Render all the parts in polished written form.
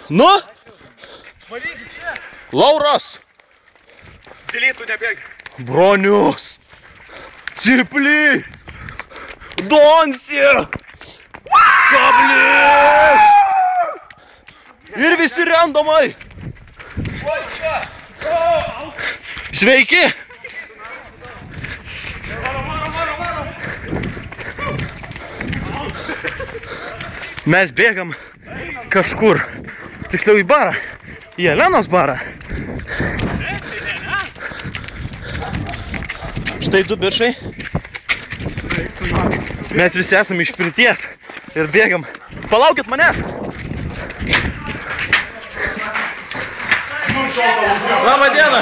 Nu? Lauras. Dilytų nebėg. Bronius. Ciplys. Donsi. Kablys. Ir visi randomai. Sveiki. Mes bėgam kažkur, tiksliau į barą, į Elenos barą. Štai du bičai. Mes visi esame iš pirties ir bėgam. Palaukit manęs! Labą dieną!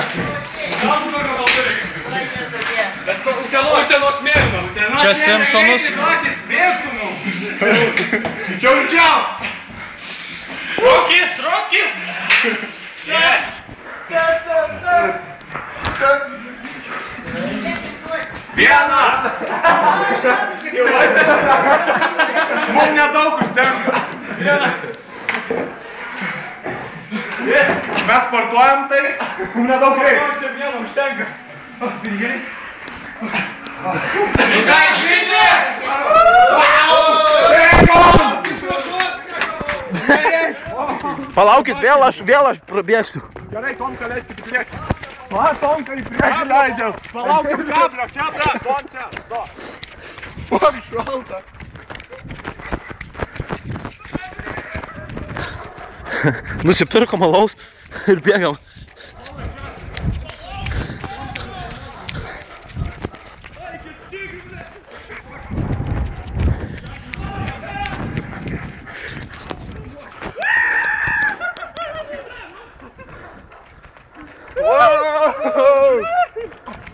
Utenos mėlyno. Čia Simpsonus. Čiau! Rokis! Vieną! Mums nedaug užtenka. Mes sportuojam tai, mums nedaug reikia. Čia vieną užtenka. Visai žydžiai! Palaukit, vėl aš prabėgsiu. Gerai, Tomka, leiskit į priekį. Tomka, į priekį leidžiam. Palaukit, kablio, Tomka, sto. Fuck, šalta. Nusipirkom alaus ir bėgam.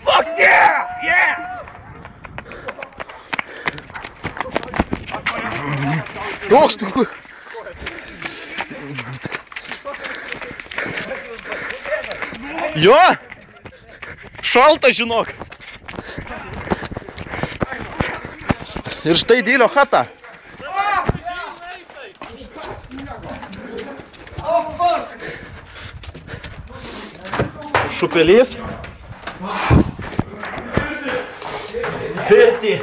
Fuck yeah! Toks tu. Jo! Šalta, žinok. Ir štai Dylio chata. Šupelys. Pirtį.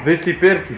Visi pirtį.